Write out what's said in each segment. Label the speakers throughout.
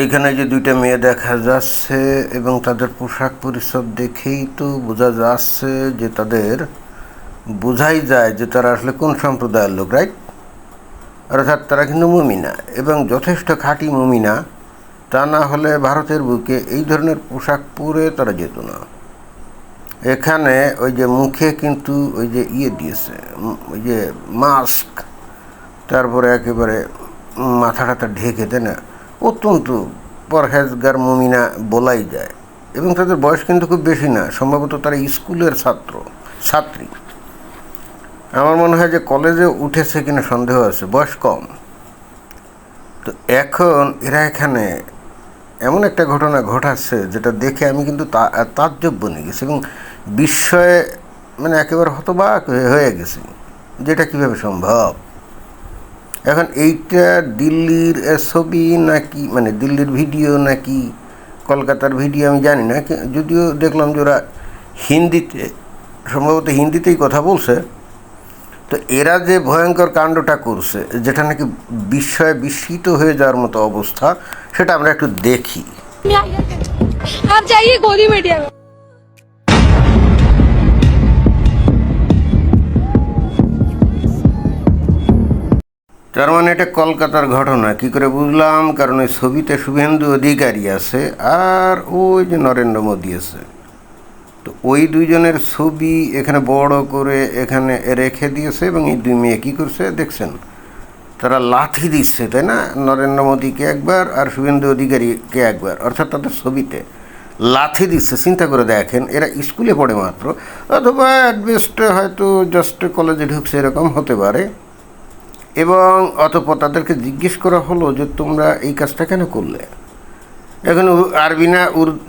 Speaker 1: এখানে যে দুইটা মেয়ে দেখা যাচ্ছে এবং তাদের পোশাক পরিচ্ছদ দেখেই তো বোঝা যাচ্ছে যে বোঝাই যায় যে তারা আসলে কোন সম্প্রদায়ের লোক, রাইট? অর্থাৎ তারা কিন্তু মুমিনা এবং যথেষ্ট খাঁটি মুমিনা। তা না হলে ভারতের বুকে এই ধরনের পোশাক পরে তারা যেত না। এখানে ওই যে মুখে কিন্তু ওই যে দিয়েছে, ওই যে মাস্ক, তারপরে একেবারে মাথা টাথা ঢেকে, তাই না? অত্যন্ত পরহেজগার মুমিনা বলাই যায়। এবং তাদের বয়স কিন্তু খুব বেশি না, সম্ভবত তারা স্কুলের ছাত্রী। আমার মনে হয় যে কলেজে উঠেছে কিনা সন্দেহ আছে, বয়স কম। তো এখন এরা এখানে এমন একটা ঘটনা ঘটাচ্ছে যেটা দেখে আমি কিন্তু তাজ্জব বনে গেছি এবং বিস্ময়ে মানে একেবারে হতবাক হয়ে গেছি, যেটা কীভাবে সম্ভব। এখন এইটা দিল্লির ছবি নাকি, মানে দিল্লির ভিডিও নাকি কলকাতার ভিডিও আমি জানি না, যদিও দেখলাম যে ওরা হিন্দিতে, সম্ভবত হিন্দিতেই কথা বলছে। তো এরা যে ভয়ঙ্কর কাণ্ডটা করছে, যেটা নাকি বিস্ময়ে বিস্মিত হয়ে যাওয়ার মতো অবস্থা, সেটা আমরা একটু দেখি।
Speaker 2: आप जाइए गोदी मीडिया में।
Speaker 1: তার মানে এটা কলকাতার ঘটনা কি করে বুঝলাম? কারণ ওই ছবিতে শুভেন্দু অধিকারী আছে আর ওই যে নরেন্দ্র মোদী আছে। তো ওই দুইজনের ছবি এখানে বড় করে এখানে রেখে দিয়েছে এবং এই দুই মেয়ে কী করছে দেখছেন? তারা লাথি দিচ্ছে, তাই না? নরেন্দ্র মোদীকে একবার আর শুভেন্দু অধিকারীকে একবার, অর্থাৎ তাদের ছবিতে লাথি দিচ্ছে। চিন্তা করে দেখেন, এরা স্কুলে পড়ে মাত্র, অথবা অ্যাডভেস্টে হয়তো জাস্ট কলেজে ঢুকছে, এরকম হতে পারে। এবং অতঃপর তাদেরকে জিজ্ঞেস করা হলো যে তোমরা এই কাজটা কেন করলে? এখন আরবি না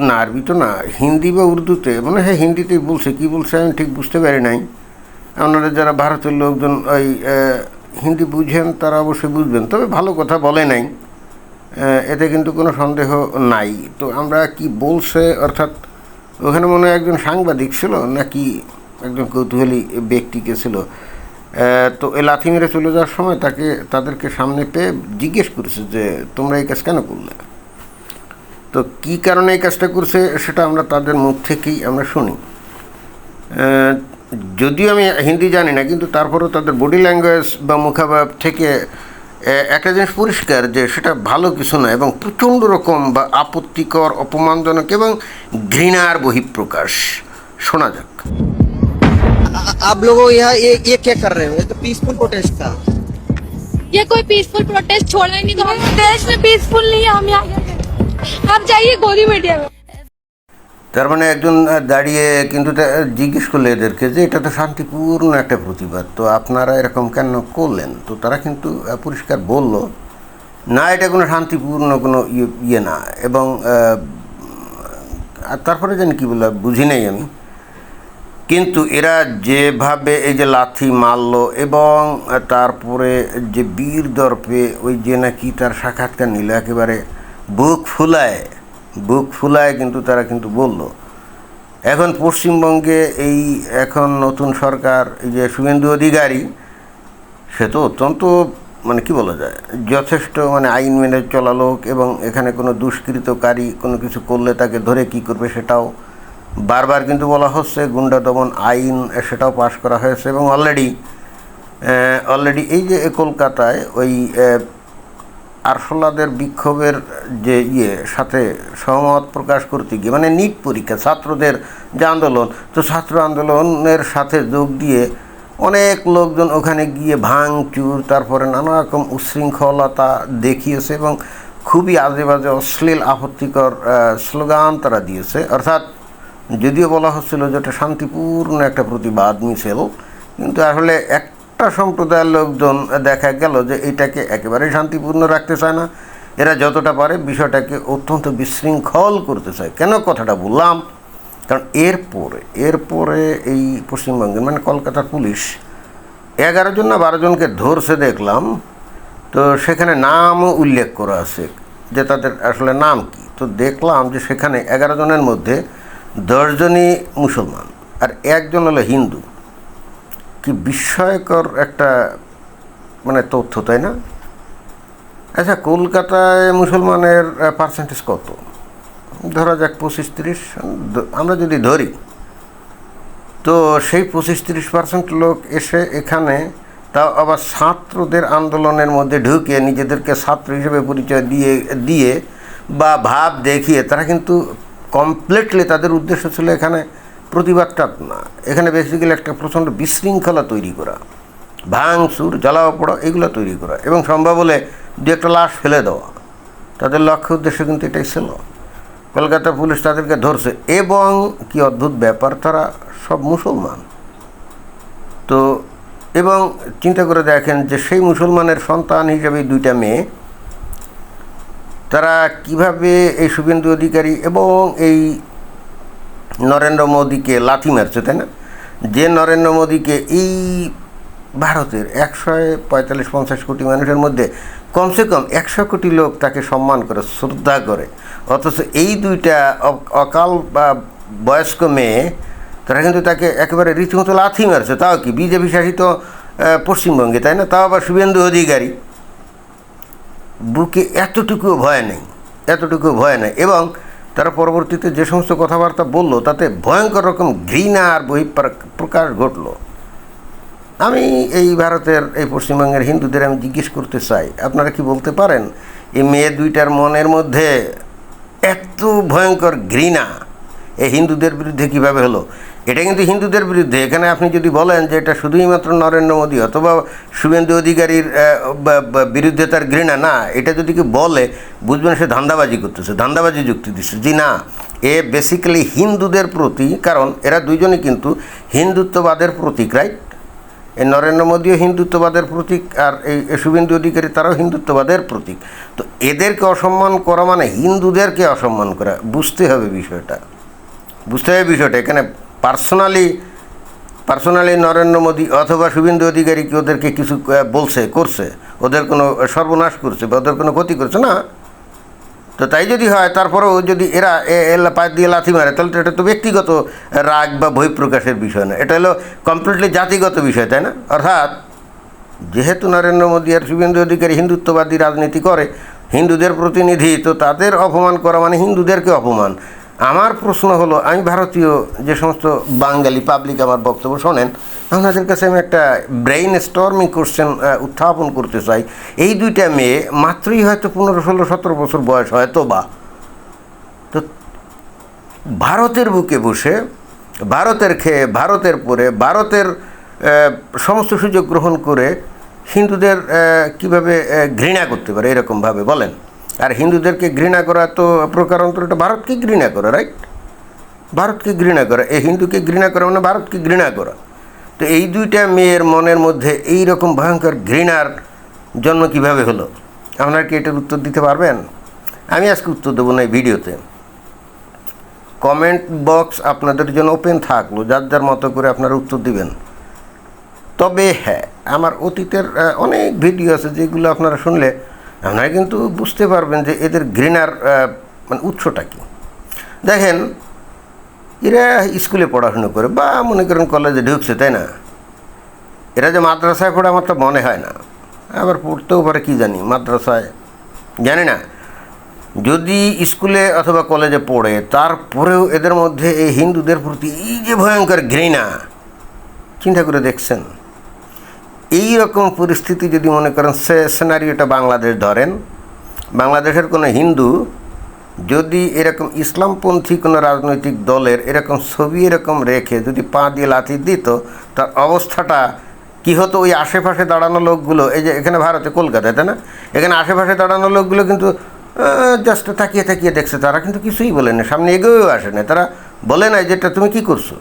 Speaker 1: না, আরবি তো না, হিন্দি বা উর্দুতে, মানে হ্যাঁ হিন্দিতেই বলছে, কী বলছে আমি ঠিক বুঝতে পারি নাই। আপনারা যারা ভারতের লোকজন ওই হিন্দি বুঝেন তারা অবশ্যই বুঝবেন, তবে ভালো কথা বলে নাই, এতে কিন্তু কোনো সন্দেহ নাই। তো আমরা কি বলছে, অর্থাৎ ওখানে মনে হয় একজন সাংবাদিক ছিল নাকি একজন কৌতূহলী ব্যক্তিকে ছিল। তো এই লাথি মেরে চলে যাওয়ার সময় তাদেরকে সামনে পেয়ে জিজ্ঞেস করেছে যে তোমরা এই কাজ কেন করলে। তো কী কারণে এই কাজটা করছে সেটা আমরা তাদের মুখ থেকেই আমরা শুনি। যদিও আমি হিন্দি জানি না, কিন্তু তারপরেও তাদের বডি ল্যাঙ্গুয়েজ বা মুখাভাব থেকে একটা জিনিস পরিষ্কার যে সেটা ভালো কিছু না এবং প্রচণ্ড রকম বা আপত্তিকর, অপমানজনক এবং ঘৃণার বহিঃপ্রকাশ। শোনা যাক।
Speaker 3: आप लोगों यहाँ ये क्या कर रहे हो? ये तो पीसफुल प्रोटेस्ट था।
Speaker 2: ये कोई पीसफुल प्रोटेस्ट छोड़ना ही नहीं, तो देश में पीसफुल नहीं है। हम यहाँ आप जाइए गोदी मीडिया में।
Speaker 1: তার মানে একজন দাঁড়িয়ে কিন্তু জিজ্ঞেস করলে এদেরকে যে এটা তো শান্তিপূর্ণ একটা প্রতিবাদ, তো আপনারা এরকম কেন করলেন? তো তারা কিন্তু পরিষ্কার বলল না, এটা কোনো শান্তিপূর্ণ কোনো ইয়ে না। এবং তারপরে জানি কী বললো বুঝি নাই আমি, কিন্তু এরা যেভাবে এই যে লাথি মারল এবং তারপরে যে বীর দর্পে ওই যে নাকি তার সাক্ষাৎকার নিল, একেবারে বুক ফুলায় কিন্তু তারা কিন্তু বলল। এখন পশ্চিমবঙ্গে এই এখন নতুন সরকার, এই যে শুভেন্দু অধিকারী, সে তো অত্যন্ত মানে কি বলা যায়, যথেষ্ট মানে আইন মেনে চলা লোক এবং এখানে কোনো দুষ্কৃতকারী কোনো কিছু করলে তাকে ধরে কি করবে সেটাও বারবার কিন্তু বলা হচ্ছে। গুন্ডা দমন আইন সেটাও পাশ করা হয়েছে এবং অলরেডি এই যে কলকাতায় ওই আরশোলাদের বিক্ষোভের যে সাথে সহমত প্রকাশ করতে গিয়ে, মানে নিট পরীক্ষা ছাত্রদের যে আন্দোলন, তো ছাত্র আন্দোলনের সাথে যোগ দিয়ে অনেক লোকজন ওখানে গিয়ে ভাঙচুর, তারপরে নানা রকম উচ্ছৃঙ্খলতা দেখিয়েছে এবং খুবই আজে বাজে অশ্লীল আপত্তিকর স্লোগান তারা দিয়েছে। অর্থাৎ যদিও বলা হচ্ছিল যে এটা শান্তিপূর্ণ একটা প্রতিবাদ মিছিল, কিন্তু আসলে একটা সম্প্রদায়ের লোকজন দেখা গেল যে এটাকে একেবারেই শান্তিপূর্ণ রাখতে চায় না। এরা যতটা পারে বিষয়টাকে অত্যন্ত বিশৃঙ্খল করতে চায়। কেন কথাটা বললাম? কারণ এরপরে এই পশ্চিমবঙ্গের মানে কলকাতার পুলিশ 11 জন না 12 জনকে ধরছে দেখলাম। তো সেখানে নামও উল্লেখ করা আছে যে তাদের আসলে নাম কি। তো দেখলাম যে সেখানে 11 জনের মধ্যে 10 জনই মুসলমান আর 1 জন হলো হিন্দু। কি বিস্ময়কর একটা মানে তথ্য, তাই না? আচ্ছা, কলকাতায় মুসলমানের পার্সেন্টেজ কত? ধরা যাক 25-30, আমরা যদি ধরি, তো সেই 25-30% লোক এসে এখানে, তাও আবার ছাত্রদের আন্দোলনের মধ্যে ঢুকে নিজেদেরকে ছাত্র হিসেবে পরিচয় দিয়ে বা ভাব দেখিয়ে তারা কিন্তু কমপ্লিটলি তাদের উদ্দেশ্য ছিল এখানে প্রতিবাদটা না, এখানে বেসিক্যালি একটা প্রচণ্ড বিশৃঙ্খলা তৈরি করা, ভাঙচুর, জ্বালাও পোড়া, এগুলো তৈরি করা এবং সম্ভব হলে দু একটা লাশ ফেলে দেওয়া। তাদের লক্ষ্য উদ্দেশ্য কিন্তু এটাই ছিল। কলকাতা পুলিশ তাদেরকে ধরছে এবং কি অদ্ভুত ব্যাপার, তারা সব মুসলমান। তো এবং চিন্তা করে দেখেন যে সেই মুসলমানের সন্তান হিসেবে দুইটা মেয়ে, তারা কিভাবে এই শুভেন্দু অধিকারী এবং এই নরেন্দ্র মোদীকে লাথি মারছে, তাই না? যে নরেন্দ্র মোদীকে এই ভারতের 145-50 কোটি মানুষের মধ্যে কমসে কম 100 কোটি লোক তাকে সম্মান করে, শ্রদ্ধা করে, অথচ এই দুইটা অকাল বা বয়স্ক মেয়ে তারা কিন্তু তাকে একেবারে রীতিমতো লাথি মারছে, তাও কি বিজেপি শাসিত পশ্চিমবঙ্গে, তাই না? তাও আবার শুভেন্দু অধিকারী বুকে এতটুকুও ভয় নেই, এতটুকুও ভয় নেই। এবং তারা পরবর্তীতে যে সমস্ত কথাবার্তা বললো তাতে ভয়ঙ্কর রকম ঘৃণা আর বহিঃপ্রকাশ ঘটল। আমি এই ভারতের এই পশ্চিমবঙ্গের হিন্দুদের আমি জিজ্ঞেস করতে চাই, আপনারা কি বলতে পারেন এই মেয়ে দুইটার মনের মধ্যে এত ভয়ঙ্কর ঘৃণা এই হিন্দুদের বিরুদ্ধে কীভাবে হলো? এটা কিন্তু হিন্দুদের বিরুদ্ধে। এখানে আপনি যদি বলেন যে এটা শুধুই মাত্র নরেন্দ্র মোদী অথবা শুভেন্দু অধিকারীর বিরুদ্ধে তার ঘৃণা, না, এটা যদি কেউ বলে বুঝবেন সে ধান্দাবাজি করতেছে, ধান্দাবাজি যুক্তি দিচ্ছে। জি না, এ বেসিক্যালি হিন্দুদের প্রতি, কারণ এরা দুইজনই কিন্তু হিন্দুত্ববাদের প্রতীক, রাইট? এই নরেন্দ্র মোদীও হিন্দুত্ববাদের প্রতীক আর এই শুভেন্দু অধিকারী তারাও হিন্দুত্ববাদের প্রতীক। তো এদেরকে অসম্মান করা মানে হিন্দুদেরকে অসম্মান করা। বুঝতে হবে বিষয়টা, বুঝতে হবে বিষয়টা। এখানে পার্সোনালি নরেন্দ্র মোদী অথবা শুভেন্দু অধিকারী কি ওদেরকে কিছু করছে, ওদের কোনো সর্বনাশ করছে বা ওদের কোনো ক্ষতি করছে না। তো তাই যদি হয়, তারপরেও যদি এরা পায়ে দিয়ে লাথি মারে, তাহলে তো এটা তো ব্যক্তিগত রাগ বা বহিঃপ্রকাশের বিষয় না, এটা হলো কমপ্লিটলি জাতিগত বিষয়, তাই না? অর্থাৎ যেহেতু নরেন্দ্র মোদী আর শুভেন্দু অধিকারী হিন্দুত্ববাদী রাজনীতি করে, হিন্দুদের প্রতিনিধি, তো তাদের অপমান করা মানে হিন্দুদেরকে অপমান। আমার প্রশ্ন হলো, আমি ভারতীয় যে সমস্ত বাঙালি পাবলিক আমার বক্তব্য শোনেন, আপনাদের কাছে আমি একটা ব্রেইন স্টর্মিং কোশ্চেন উত্থাপন করতে চাই। এই দুইটা মেয়ে মাত্রই হয়তো 15, 16, 17 বছর বয়স হয়তো বা, তো ভারতের বুকে বসে, ভারতের খেয়ে, ভারতের পরে, ভারতের সমস্ত সুযোগ গ্রহণ করে হিন্দুদের কিভাবে ঘৃণা করতে পারে এরকমভাবে বলেন? আর হিন্দুদেরকে ঘৃণা করা তো প্রকারান্তরটা ভারতকে ঘৃণা করা, রাইট? ভারতকে ঘৃণা করা, এই হিন্দুকে ঘৃণা করা মানে ভারতকে ঘৃণা করা। তো এই দুইটা মেয়ের মনের মধ্যে এই রকম ভয়ঙ্কর ঘৃণার জন্ম কিভাবে হলো? আপনারা কি এটার উত্তর দিতে পারবেন? আমি আজকে উত্তর দেবো না এই ভিডিওতে। কমেন্ট বক্স আপনাদের জন্য ওপেন থাকলো, যার যার মতো করে আপনারা উত্তর দিবেন। তবে হ্যাঁ, আমার অতীতের অনেক ভিডিও আছে যেগুলো আপনারা শুনলে আপনারা কিন্তু বুঝতে পারবেন যে এদের ঘৃণার মানে উৎসটা কী। দেখেন, এরা স্কুলে পড়াশুনো করে বা মনে করেন কলেজে ঢুকছে, তাই না? এরা যে মাদ্রাসায় পড়ে আমার তো মনে হয় না, আবার পড়তেও পারে কি জানি, মাদ্রাসায় জানি না। যদি স্কুলে অথবা কলেজে পড়ে, তারপরেও এদের মধ্যে এই হিন্দুদের প্রতি এই যে ভয়ঙ্কর ঘৃণা, চিন্তা করে দেখছেন? এই রকম পরিস্থিতি যদি মনে করেন সিনারিওটা বাংলাদেশ ধরেন, বাংলাদেশের কোনো হিন্দু যদি এরকম ইসলামপন্থী কোনো রাজনৈতিক দলের এরকম ছবি এরকম রেখে যদি পা দিয়ে লাথি দিত, তার অবস্থাটা কী হতো? ওই আশেপাশে দাঁড়ানো লোকগুলো, এই যে এখানে ভারতে কলকাতায়, তাই না, এখানে আশেপাশে দাঁড়ানো লোকগুলো কিন্তু জাস্ট তাকিয়ে তাকিয়ে দেখছে, তারা কিন্তু কিছুই বলে না, সামনে এগোয়েও আসে না, তারা বলে না যেটা তুমি কি করছো,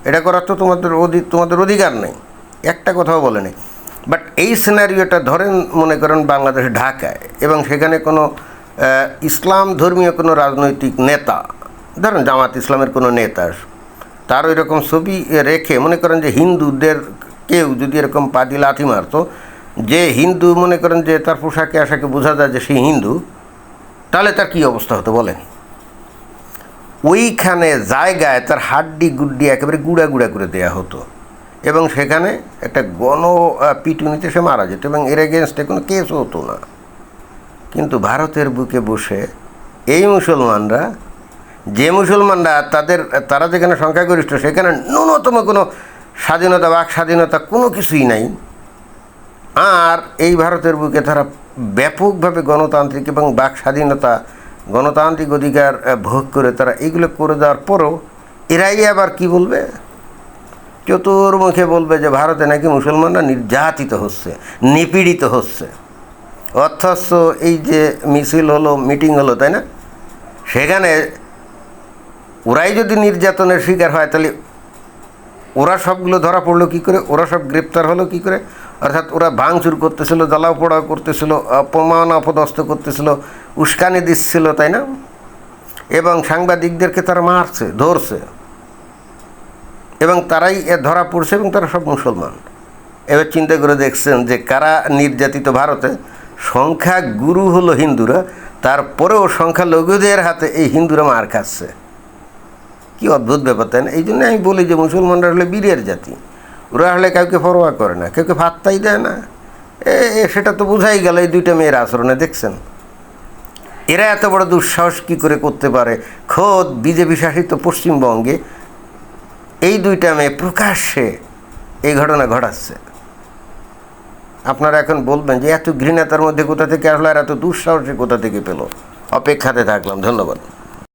Speaker 1: এটা করার তো তোমাদের অধিকার নেই, একটা কথাও বলে নেই। বাট এই সিনারিওটা ধরেন মনে করেন বাংলাদেশ ঢাকায়, এবং সেখানে কোনো ইসলাম ধর্মীয় কোনো রাজনৈতিক নেতা, ধরেন জামাত ইসলামের কোনো নেতা, তার ওই রকম ছবি রেখে মনে করেন যে হিন্দুদের কেউ যদি এরকম পা দিয়ে লাথি মারতো, যে হিন্দু মনে করেন যে তার পোশাকে আশাকে বোঝা যায় যে সে হিন্দু, তাহলে তার কী অবস্থা হতো বলেন? ওইখানে জায়গায় তার হাড্ডি গুড্ডি একেবারে গুঁড়া গুঁড়া করে দেওয়া হতো, এবং সেখানে একটা পিটুনিতে সে মারা যেত, এবং এর এগেনস্টে কোনো কেসও হতো না। কিন্তু ভারতের বুকে বসে এই মুসলমানরা, যে মুসলমানরা তারা যেখানে সংখ্যাগরিষ্ঠ সেখানে ন্যূনতম কোনো স্বাধীনতা, বাক স্বাধীনতা কোনো কিছুই নাই, আর এই ভারতের বুকে তারা ব্যাপকভাবে গণতান্ত্রিক এবং বাক স্বাধীনতা, গণতান্ত্রিক অধিকার ভোগ করে তারা এইগুলো করে দেওয়ার পরও এরাই আবার কি বলবে, চতুর্মুখে বলবে যে ভারতে নাকি মুসলমানরা নির্যাতিত হচ্ছে, নিপীড়িত হচ্ছে। অথচ এই যে মিছিল হলো, মিটিং হলো, তাই না, সেখানে ওরাই যদি নির্যাতনের শিকার হয় তাহলে ওরা সবগুলো ধরা পড়লো কী করে, ওরা সব গ্রেপ্তার হলো কী করে? অর্থাৎ ওরা ভাঙচুর করতেছিল, জ্বালাও পোড়াও করতেছিল, অপমান অপদস্থ করতেছিল, উস্কানি দিচ্ছিল, তাই না, এবং সাংবাদিকদেরকে তারা মারছে, ধরছে, এবং তারাই ধরা পড়ছে, এবং তারা সব মুসলমান। এবার চিন্তা করে দেখছেন যে কারা নির্যাতিত ভারতে? সংখ্যা গুরু হলো হিন্দুরা, তারপরেও সংখ্যালঘুদের হাতে এই হিন্দুরা মার খাচ্ছে। কি অদ্ভুত ব্যাপার, তাই না? এই জন্য আমি বলি যে মুসলমানরা হলে বীরের জাতি, ওরা হলে কাউকে পরোয়া করে না, কাউকে পাত্তাই দেয় না। সেটা তো বোঝাই গেল এই দুইটা মেয়ের আচরণে, দেখছেন এরা এত বড় দুঃসাহস কী করে করতে পারে? খোদ বিজেপি শাসিত পশ্চিমবঙ্গে এই দুইটা মেয়ে প্রকাশ্যে এই ঘটনা ঘটাচ্ছে। আপনারা এখন বলবেন যে এত ঘৃণা তার মধ্যে কোথা থেকে আসলো, আর এত দুঃসাহসী কোথা থেকে পেল? অপেক্ষাতে থাকলাম, ধন্যবাদ।